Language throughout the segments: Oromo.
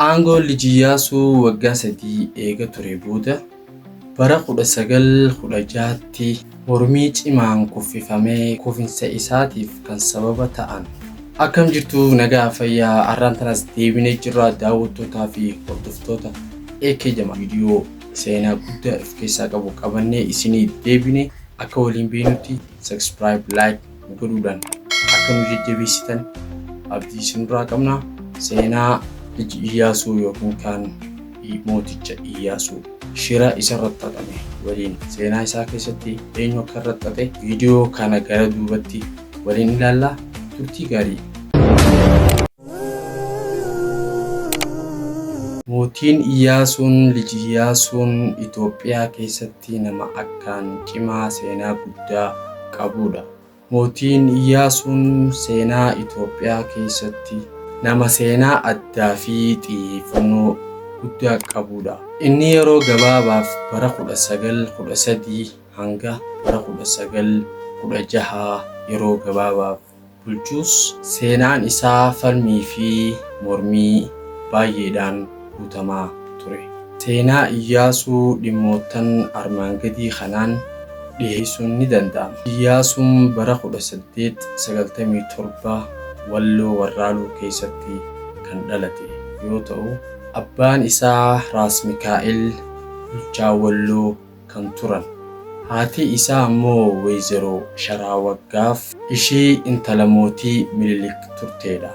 Aangoo Iyyaasuu waggaa 3 eega ture booda bara 1916tti mormii cimaan kuffifamee kufinsa isaatiif kan sababa ta'an. Akkam jirtu nagaa fayyaa arraan tanas deebinee jirra daawwattootaa fi hordoftoota AK Jamaa viidiyoo seenaa guddaa of keessaa qabu qabannee isinii deebine akka waliin beenutti subscribe like godhuudhaan akka nu jajjabeessitan abdii isinirraa qabna. Seenaa Iyyaasuu yookiin kan mooticha Iyyaasuu shira isa irratti xaxame waliin seenaa isaa keessatti eenyu akka irratti xaxe viidiyoo kana gara duubatti waliin ilaalla. Turtii gaarii. Mootiin Iyyaasuun Itoophiyaa keessatti nama akkaan cimaa seenaa guddaa qabudha. Mootiin Iyyaasuun seenaa Itoophiyaa keessatti nama seenaa addaa fi xiyyeeffannoo guddaa qabudha. Inni yeroo gabaabaaf bara 1913 hanga bara 1916 yeroo gabaabaaf bulchus seenaan isaa falmii fi mormii baay'eedhaan guutamaa ture. Seenaa Iyyaasuu dhimmootan armaan gadii kanaan dhiyeessuun ni danda'ama. Iyyaasuun bara 1897 Walloo Warraaluu keessatti kan dhalate yoo ta'u, abbaan isaa Raas Mikaa'el bulchaa Walloo kan turan. Haati isaa ammoo Wayzeroo Sharaawaggaaf ishee intala mootii Minilik turteedha.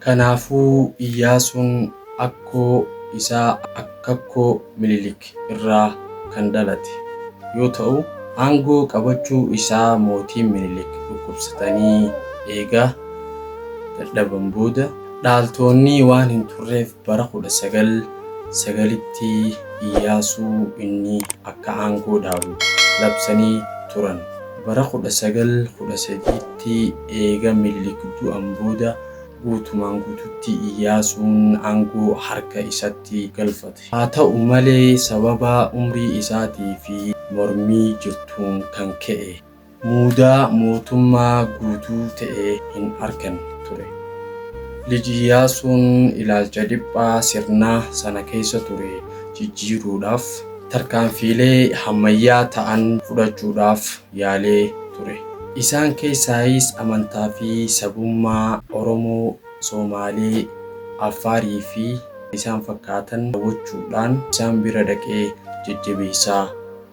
Kanaafuu Iyyaasuun akkoo isaa akakkoo Minilik irraa kan dhalate yoo ta'u, aangoo qabachuu isaa mootii Minilik dhukkubsatanii eega dadhaban booda dhaaltoonni waan hin turreef bara 1909tti Iyyaasuu inni akka aangoo dhaabu labsanii turan. Bara 1913tti eega Minilik du'an booda guutumaan guututti Iyyaasuun aangoo harka isatti galfate. Haa ta'u malee sababa umrii isaatii fi mormii jirtuun kan ka'e muudaa mootummaa guutuu ta'e hin arganne ture. Iyyaasuun ilaalcha dhiphaa sirna sana keessa ture jijjiiruudhaaf tarkaanfiilee ammayyaa ta'an fudhachuudhaaf yaalee ture. Isaan keessaayis amantaa fi sabummaa Oromoo, Somaalee, Affaarii fi isaan fakkaatan daawwachuudhaan isaan bira dhaqee jajjabeessaa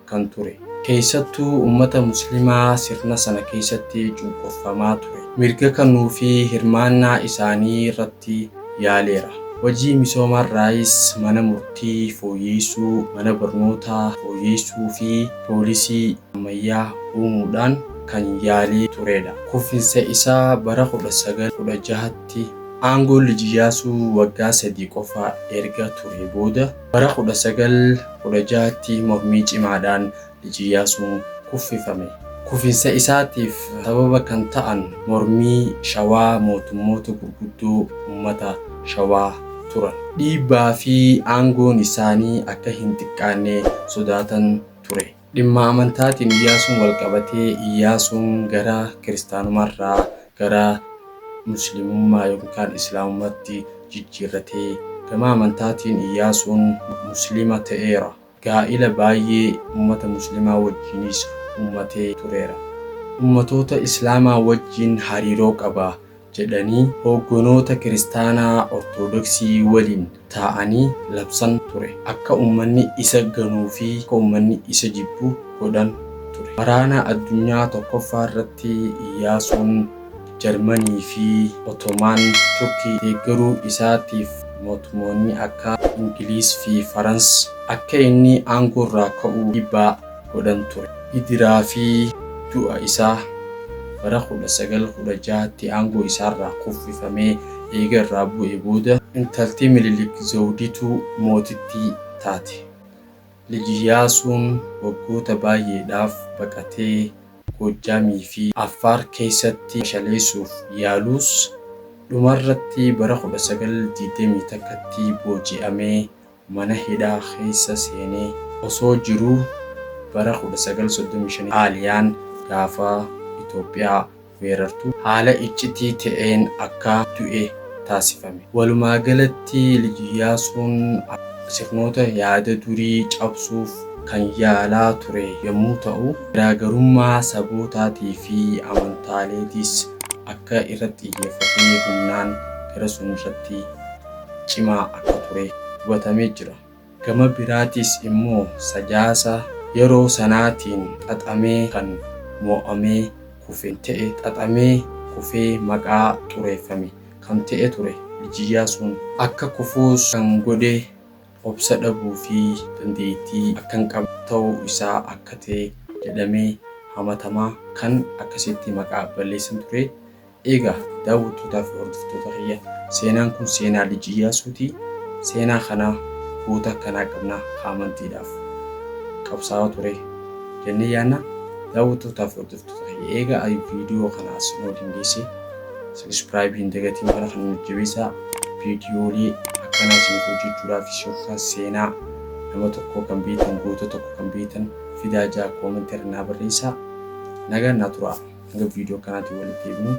kan ture. Keessattuu uummata Musliimaa sirna sana keessatti cunqurfamaa ture. Mirga kennuu fi hirmaannaa isaanii irratti yaaleera. Hojii misoomaarraayis mana murtii fooyyessuu, mana barnootaa fooyyessuu fi poolisii ammayyaa uumuudhaan kan yaalee turedha. Kufinsa isaa bara 1916tti aangoo Iyyaasuu waggaa 3 qofa erga ture booda bara 1916tti mormii cimaadhaan Iyyaasuun kuffifame. Kufinsa isaatiif sababa kan ta'an mormii Shawaa mootummoota gurguddoo uummata Shawaa turan. Dhiibbaa fi aangoon isaanii akka hin xiqqaanne sodaatan ture. Dhimma amantaatiin Iyyaasuun wal qabatee Iyyaasuun gara kiristaanumarraa gara musliimummaa yookaan islaamummaatti jijjiirratee gama amantaatiin Iyyaasuun musliima ta'eera. Gaa'ila baay'ee uummata musliimaa wajjinis uummatee tureera. Uummatoota islaamaa wajjin hariiroo qaba jedhanii hoogganoota kiristaanaa ortodoksii waliin taa'anii labsan ture. Akka uummanni isa ganuu fi akka uummanni isa jibbu godhan ture. Waraana addunyaa tokkoffaa irratti Iyyaasuun Jarmanii fi Otomaan Turkii deeggaruu isaatiif mootummoonni akka Ingiliis fi Farans akka inni aangoo irraa ka'uu dhiibbaa godhan ture. Gidiraa fi du'a isaa bara 1916tti aangoo isaarraa kuffifamee eega irraa bu'e booda intalti Minilik Zawdituu mootittii taate. Iyyaasuun waggoota baay'eedhaaf baqatee Goojjaamii fi Affaar keessatti shaleessuuf yaalus dhumarratti bara 1921tti booji'amee mana hidhaa keessa seenee osoo jiruu bara 1935 Xaaliyaan gaafa Itoophiyaa weerartu haala iccitii ta'een akka du'e taasifame. Walumaa galatti Liji Iyyaasuun sirnoota yaada durii cabsuuf kan yaalaa ture yommuu ta'u, garaagarummaa sabootaatii fi amantaaleetiis akka irratti xiyyeeffatee humnaan gara sun irratti cimaa akka ture hubatamee jira. Gama biraatis immoo Sajaasa yeroo sanaatiin xaxamee kan mo'amee kufe ta'e, xaxamee kufee maqaa xureeffame kan ta'e ture. Liji Iyyaasuun akka kufuus kan godhe obsa dhabuu fi dandeettii akka hin qabne ta'uu isaa akka ta'e jedhamee hamatamaa kan akkasitti maqaa balleessan ture. Egaa daawwattootaa fi hordoftoota kiyya, seenaan kun seenaa Liji Iyyaasuuti. Seenaa kana goota akkanaa qabna amantiidhaaf qabsaa'aa ture jennee yaadna. Daawwattootaa fi hordoftoota kiyya, egaa viidiyoo kanaas nu dindeesse subscribe hin dagatiin kana kan jabeessaa. Viidiyoolee akkanaa isiniif hojjechuudhaaf yookaan seenaa nama tokko kan beektan, goota tokko kan beektan fidaa jaa koomentii irra naa barreessaa. Nagaan naa turaa. Hanga viidiyoo kanaatti walitti deebinu.